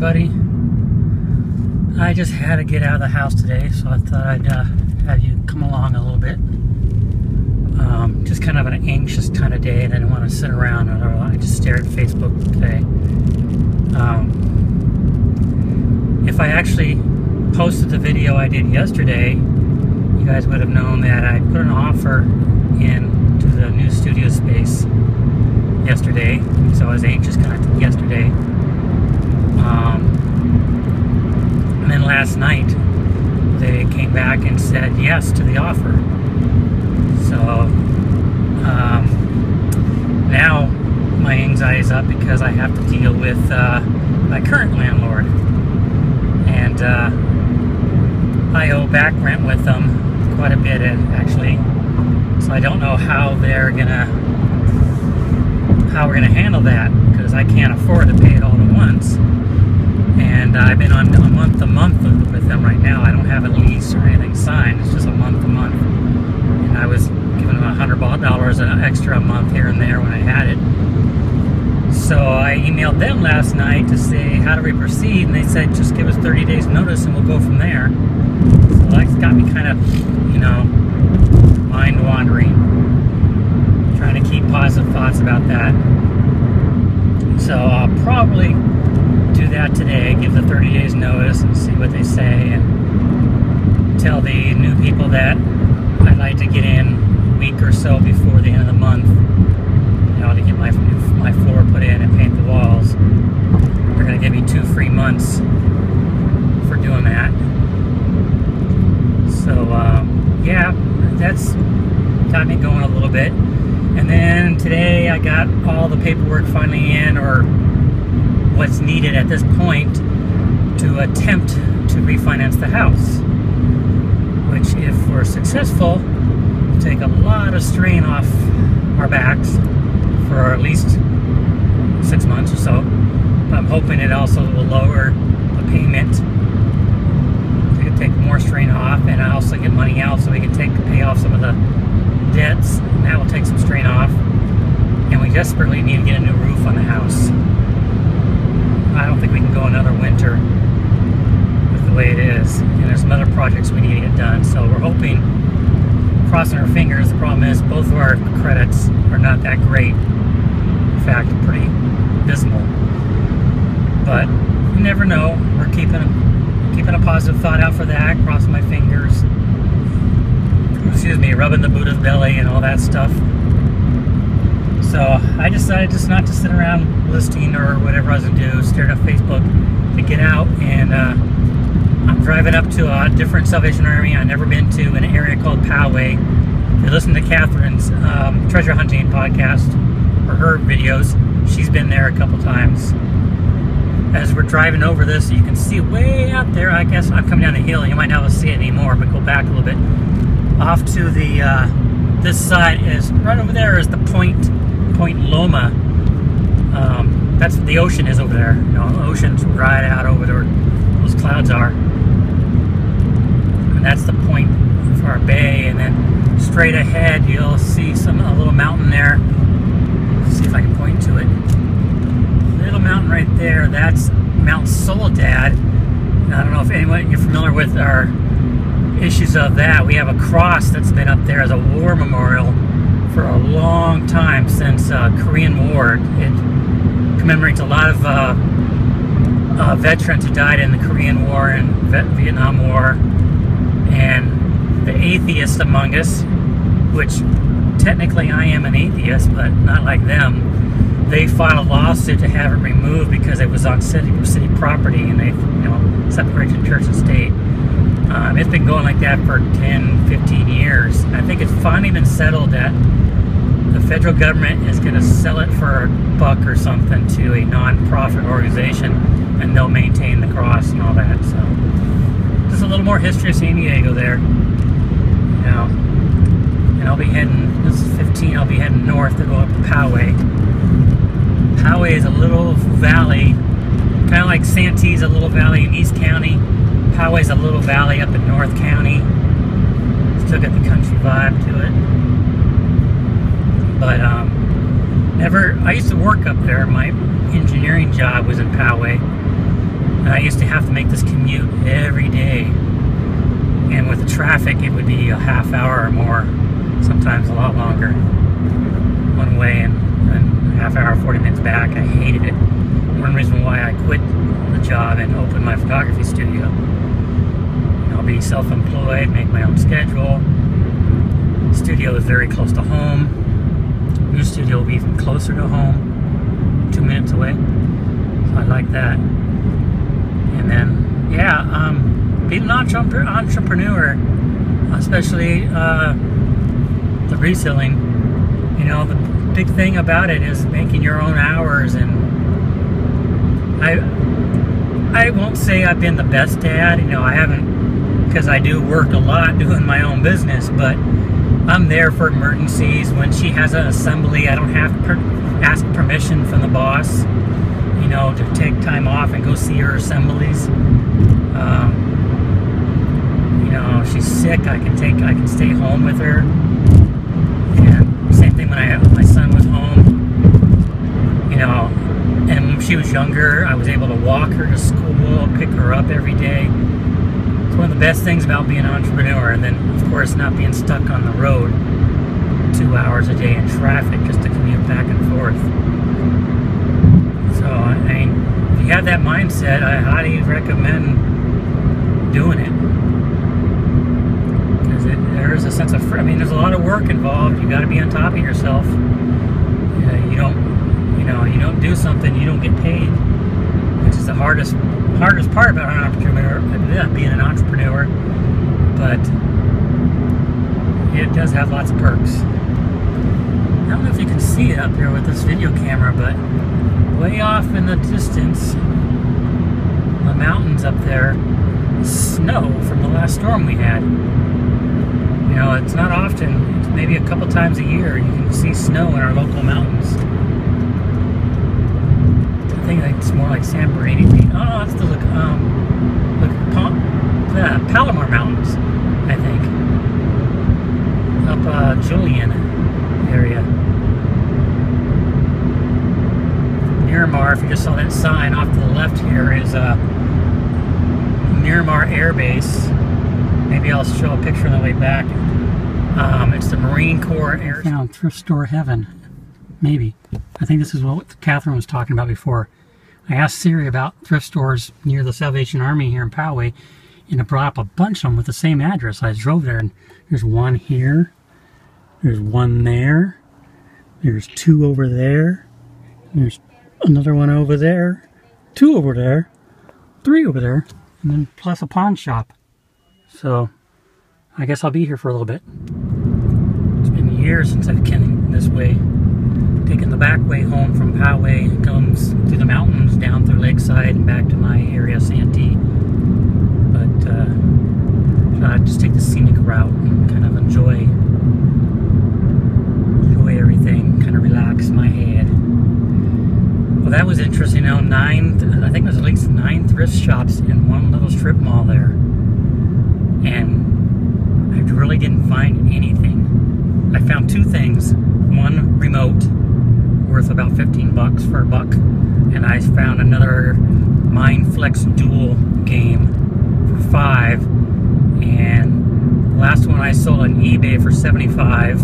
everybody. I just had to get out of the house today, so I thought I'd have you come along a little bit. Just kind of an anxious kind of day, and I didn't want to sit around. I just stared at Facebook today. If I actually posted the video I did yesterday, you guys would have known that I put an offer in to the new studio space yesterday, so I was anxious kind of yesterday. And then last night they came back and said yes to the offer. So now my anxiety is up because I have to deal with my current landlord, and I owe back rent with them quite a bit actually. So I don't know how we're gonna handle that, because I can't afford to pay it all at once. And I've been on a month-to-month with them right now. I don't have a lease or anything signed. It's just a month-to-month. And I was giving them $100 an extra a month here and there when I had it. So I emailed them last night to say, how do we proceed? And they said, just give us 30 days notice and we'll go from there. So that's got me kind of, mind wandering. Trying to keep positive thoughts about that. So I'll probably do that today, give the 30 days notice and see what they say, and tell the new people that I'd like to get in a week or so before the end of the month, to get my floor put in and paint the walls. They're going to give me 2 free months for doing that. So yeah, that's got me going a little bit. And then today I got all the paperwork finally in, or what's needed at this point, to attempt to refinance the house, which, if we're successful, will take a lot of strain off our backs for at least 6 months or so. But I'm hoping it also will lower the payment to take more strain off, and I also get money out so we can pay off some of the debts, and that will take some strain off. And we desperately need to get a new roof on the house. I don't think we can go another winter with the way it is, and there's some other projects we need to get done. So we're hoping, crossing our fingers. The problem is both of our credits are not that great. In fact, pretty abysmal. But you never know. We're keeping a positive thought out for that. Crossing my fingers. Excuse me, rubbing the Buddha's belly and all that stuff. So I decided just not to sit around listing or whatever I was going to do, staring at Facebook, to get out. And I'm driving up to a different Salvation Army I've never been to, in an area called Poway. If you listen to Catherine's treasure hunting podcast, or her videos, she's been there a couple times. As we're driving over this, you can see way out there, I guess I'm coming down the hill, and you might not be able to see it anymore, but go back a little bit. Off to the, this side is, right over there is the Point Loma. That's the ocean is over there. The ocean's right out over there where those clouds are. And that's the point for our bay. And then straight ahead, you'll see a little mountain there. Let's see if I can point to it. Little mountain right there. That's Mount Soledad. I don't know if you're familiar with our issues of that. We have a cross that's been up there as a war memorial for a long time, since Korean War. It commemorates a lot of veterans who died in the Korean War and Vietnam War, and the atheists among us, which technically I am an atheist, but not like them. They filed a lawsuit to have it removed because it was on city property, and they separated church and state. It's been going like that for 10, 15 years. I think it's finally been settled that the federal government is going to sell it for $1 or something to a non-profit organization, and they'll maintain the cross and all that. So just a little more history of San Diego there. And I'll be heading, this is 15, I'll be heading north to go up to Poway. Poway is a little valley, kind of like Santee's a little valley in East County. Poway's a little valley up in North County. Still got the country vibe to it. But I used to work up there. My engineering job was in Poway. And I used to have to make this commute every day. And with the traffic, it would be a half hour or more, sometimes a lot longer, one way and a half hour, 40 minutes back. I hated it. One reason why I quit the job and opened my photography studio. I'll be self-employed, make my own schedule. Studio is very close to home. New studio will be even closer to home, 2 minutes away. So I like that. And then, yeah, being an entrepreneur, especially the reselling, you know, the big thing about it is making your own hours. And I won't say I've been the best dad, you know, I haven't, because I do work a lot doing my own business, but I'm there for emergencies. When she has an assembly, I don't have to ask permission from the boss, you know, to take time off and go see her assemblies. You know, if she's sick, I can stay home with her. And same thing when my son was home, you know. And when she was younger, I was able to walk her to school, pick her up every day. It's one of the best things about being an entrepreneur. And then, of course, not being stuck on the road 2 hours a day in traffic just to commute back and forth. So, I mean, if you have that mindset, I highly recommend doing it. Because there is a sense of, I mean, there's a lot of work involved. You got to be on top of yourself. You don't do something, you don't get paid, which is the hardest part about an entrepreneur, being an entrepreneur. But it does have lots of perks. I don't know if you can see it up here with this video camera, but way off in the distance, the mountains up there, snow from the last storm we had. You know, it's not often, it's maybe a couple times a year you can see snow in our local mountains. I think it's more like San Bernardino. Oh, that's the Palomar Mountains, I think. Up Julian area. Miramar, if you just saw that sign off to the left here, is Miramar Air Base. Maybe I'll show a picture on the way back. It's the Marine Corps Air. I found thrift store heaven. Maybe. I think this is what Catherine was talking about before. I asked Siri about thrift stores near the Salvation Army here in Poway, and it brought up a bunch of them with the same address. I drove there, and there's one here, there's one there, there's two over there, there's another one over there, two over there, three over there, and then plus a pawn shop. So I guess I'll be here for a little bit. It's been years since I've come this way. Taking the back way home from Poway, it comes through the mountains, down through Lakeside, and back to my area, Santee. But I just take the scenic route and kind of enjoy everything, kind of relax my head. Well, that was interesting. You know, I think there's at least 9 thrift shops in one little strip mall there, and I really didn't find anything. I found 2 things. One remote, worth about $15 for $1, and I found another Mindflex Dual game for $5, and the last one I sold on eBay for $75,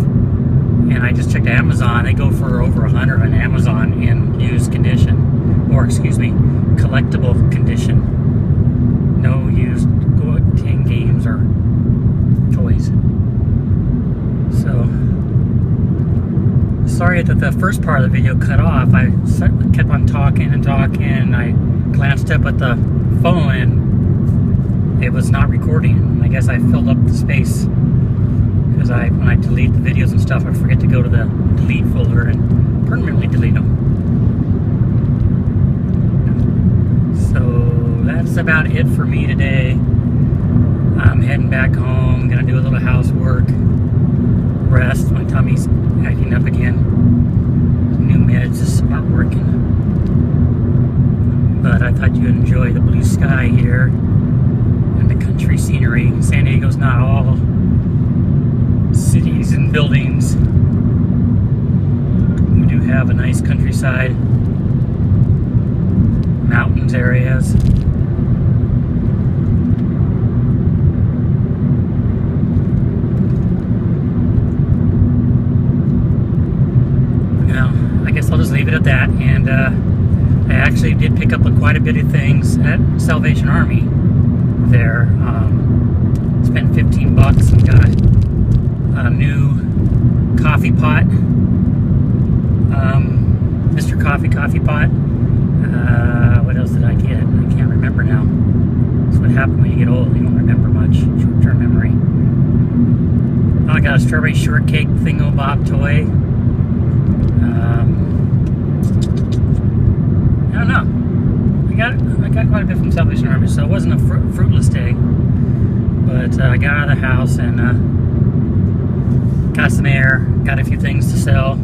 and I just checked Amazon. They go for over $100 on Amazon in used condition, or excuse me, collectible condition. No used tin games or toys. So sorry that the first part of the video cut off. I kept on talking and talking, and I glanced up at the phone and it was not recording. I guess I filled up the space because when I delete the videos and stuff, I forget to go to the delete folder and permanently delete them. So that's about it for me today. I'm heading back home, gonna do a little housework, rest. My tummy's acting up again. New meds just aren't working. But I thought you'd enjoy the blue sky here and the country scenery. San Diego's not all cities and buildings. We do have a nice countryside, mountains areas. leave it at that. And I actually did pick up quite a bit of things at Salvation Army there. Spent 15 bucks and got a new coffee pot, Mr. Coffee pot. What else did I get? I can't remember now. That's what happens when you get old. You don't remember much. Short-term memory. Oh, I got a strawberry shortcake thingo-bob toy. I don't know. I got quite a bit from Salvation Army, so it wasn't a fruitless day. But I got out of the house and got some air, got a few things to sell.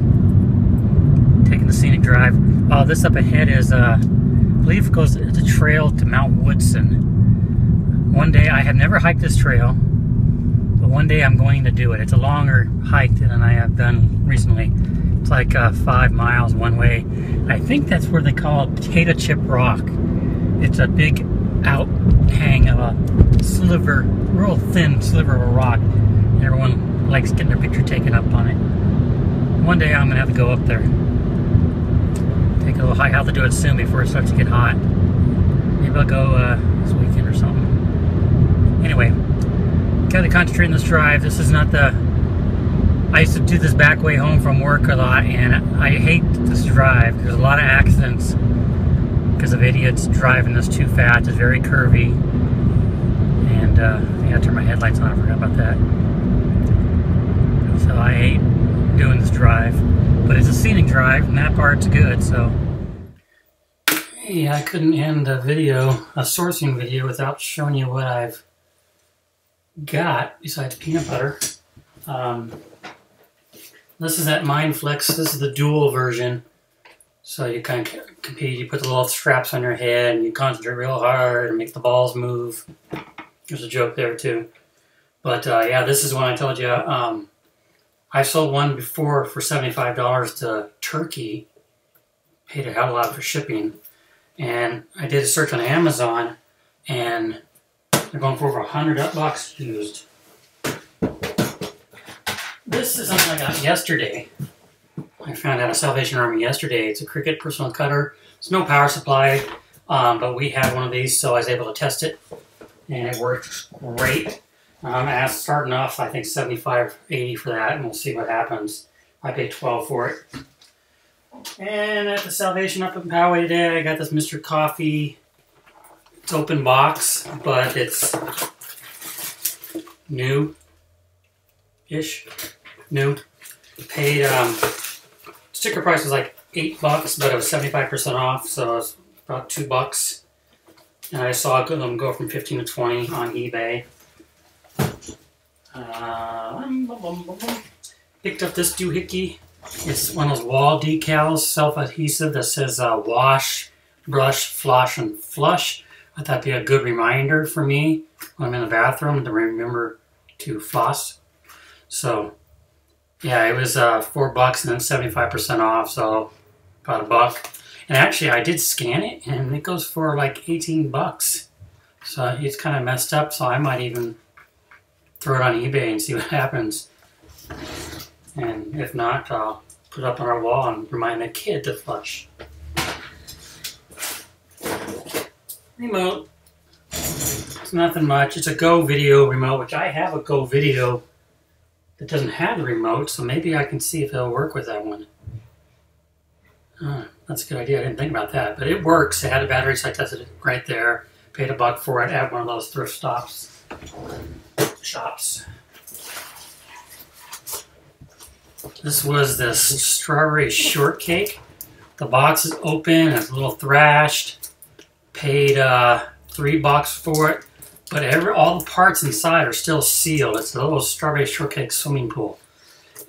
Taking the scenic drive. Oh, this up ahead is, I believe it's a trail to Mount Woodson. One day, I have never hiked this trail, but one day I'm going to do it. It's a longer hike than I have done recently. It's like 5 miles one way. I think that's where they call it Potato Chip Rock. It's a big outhang of a sliver, real thin sliver of a rock. And everyone likes getting their picture taken up on it. One day I'm going to have to go up there. Take a little hike. I'll have to do it soon before it starts to get hot. Maybe I'll go this weekend or something. Anyway, got to concentrate on this drive. This is not the... I used to do this back way home from work a lot, and I hate this drive. There's a lot of accidents because of idiots driving this too fast. It's very curvy. And I gotta turn my headlights on. I forgot about that. So I hate doing this drive. But it's a scenic drive, and that part's good, so... Yeah, I couldn't end a sourcing video, without showing you what I've got, besides peanut butter. This is that Mindflex. This is the dual version. So you kind of compete, you put the little straps on your head, and you concentrate real hard, and make the balls move. There's a joke there, too. But, yeah, this is one I told you, I sold one before for $75 to Turkey. Paid a hell of a lot for shipping. And I did a search on Amazon, and they're going for over $100 used. This is something I got yesterday. I found out at Salvation Army yesterday. It's a Cricut personal cutter. It's no power supply, but we had one of these, so I was able to test it, and it worked great. Starting off, I think $75.80 for that, and we'll see what happens. I paid $12 for it. And at the Salvation up in Poway today, I got this Mr. Coffee. It's open box, but it's new-ish. New. Paid, sticker price was like $8, but it was 75% off, so it was about $2. And I saw them go from 15 to 20 on eBay. Picked up this doohickey. It's one of those wall decals, self-adhesive, that says wash, brush, floss, and flush. I thought that'd be a good reminder for me when I'm in the bathroom to remember to floss. So, yeah, it was $4 and then 75% off, so about $1. And actually, I did scan it, and it goes for like 18 bucks. So it's kind of messed up, so I might even throw it on eBay and see what happens. And if not, I'll put it up on our wall and remind the kid to flush. Remote. It's nothing much. It's a Go Video remote, which I have a Go Video that doesn't have the remote, so maybe I can see if it'll work with that one. That's a good idea. I didn't think about that, but it works. It had a battery, so I tested it right there. Paid $1 for it at one of those thrift shops. This was this strawberry shortcake. The box is open, it's a little thrashed. Paid $3 for it, but all the parts inside are still sealed. It's a little strawberry shortcake swimming pool.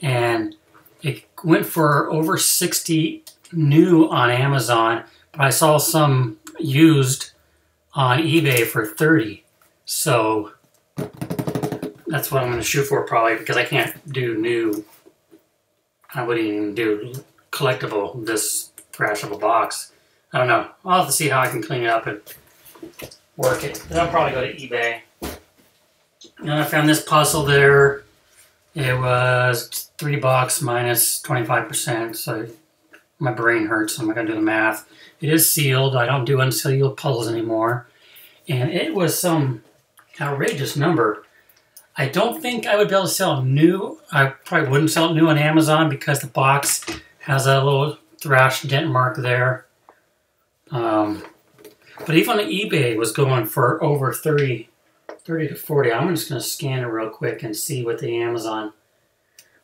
And it went for over $60 new on Amazon, but I saw some used on eBay for $30. So that's what I'm going to shoot for probably, because I can't do new. I wouldn't even do collectible this thrash of a box. I don't know. I'll have to see how I can clean it up and work it. Then I'll probably go to eBay. And I found this puzzle there. It was $3 minus 25%, so My brain hurts. I'm not going to do the math. It is sealed. I don't do unsealed puzzles anymore. And it was some outrageous number. I don't think I would be able to sell it new. I probably wouldn't sell it new on Amazon because the box has a little thrash dent mark there. But even on eBay was going for over 30 to 40. I'm just going to scan it real quick and see what the Amazon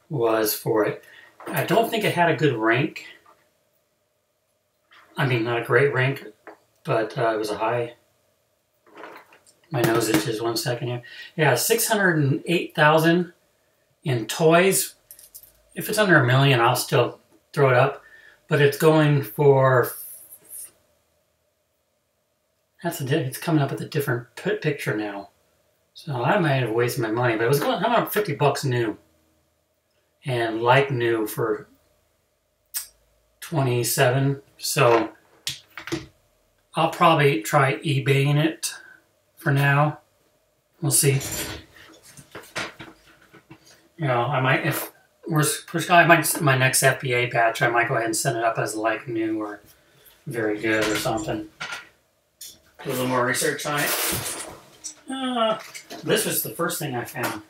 was for it. I don't think it had a good rank. I mean, not a great rank, but it was a high. My nose itches 1 second here. Yeah, 608,000 in toys. If it's under $1 million, I'll still throw it up. But it's going for... it's coming up with a different picture now. So I might have wasted my money, but it was going up $50 new. And like new for 27. So I'll probably try eBaying it for now. We'll see. You know, I might, if worst push, I might, my next FBA batch, I might go ahead and send it up as like new or very good or something. Do a little more research on it. This was the first thing I found.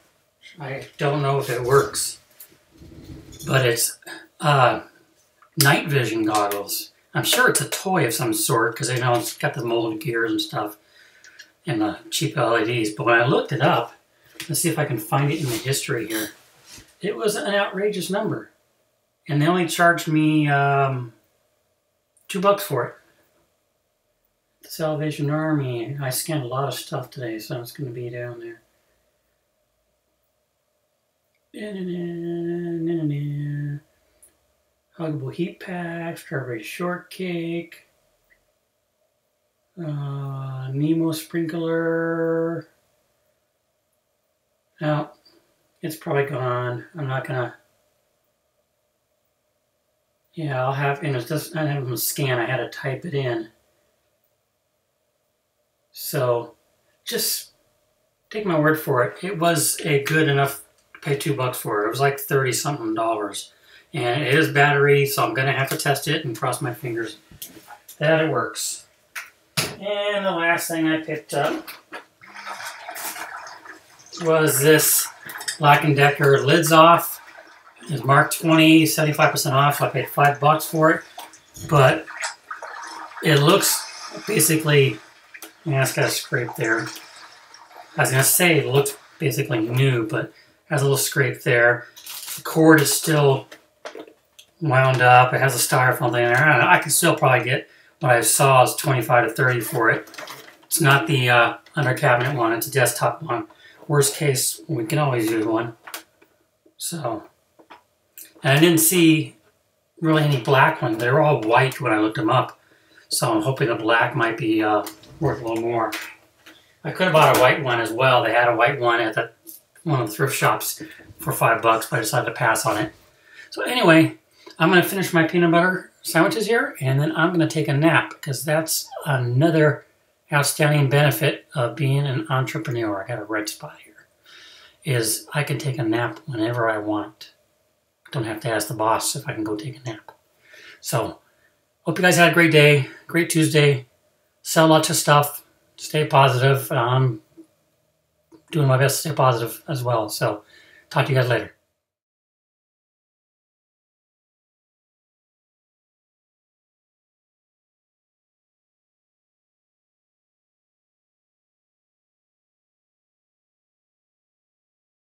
I don't know if it works, but it's night vision goggles. I'm sure it's a toy of some sort because I know it's got the molded gears and stuff and the cheap LEDs. But when I looked it up, let's see if I can find it in the history here. It was an outrageous number, and they only charged me $2 for it. The Salvation Army. I scanned a lot of stuff today, so it's going to be down there. Huggable heat pack, strawberry shortcake, Nemo sprinkler. Now, it's probably gone. I'm not gonna. Yeah, I'll have. And it's just I have them scan. I had to type it in. So, just take my word for it. It was a good enough to pay $2 for it. It was like $30-something. And it is battery, so I'm going to have to test it and cross my fingers that it works. And the last thing I picked up was this Black & Decker lids off. It's marked 20, 75% off. I paid $5 for it. But it looks basically, yeah, it's got a scrape there. I was going to say it looks basically new, but it has a little scrape there. The cord is still wound up. It has a styrofoam thing there. I don't know. I could still probably get what I saw is 25 to 30 for it. It's not the under cabinet one. It's a desktop one. Worst case, we can always use one. So, and I didn't see really any black ones. They were all white when I looked them up. So I'm hoping the black might be worth a little more. I could have bought a white one as well. They had a white one at one of the thrift shops for $5, but I decided to pass on it. So anyway, I'm going to finish my peanut butter sandwiches here, and then I'm going to take a nap, because that's another outstanding benefit of being an entrepreneur. I got a red spot here. Is I can take a nap whenever I want. Don't have to ask the boss if I can go take a nap. So, hope you guys had a great day, great Tuesday. Sell lots of stuff. Stay positive. I'm doing my best to stay positive as well. So, talk to you guys later.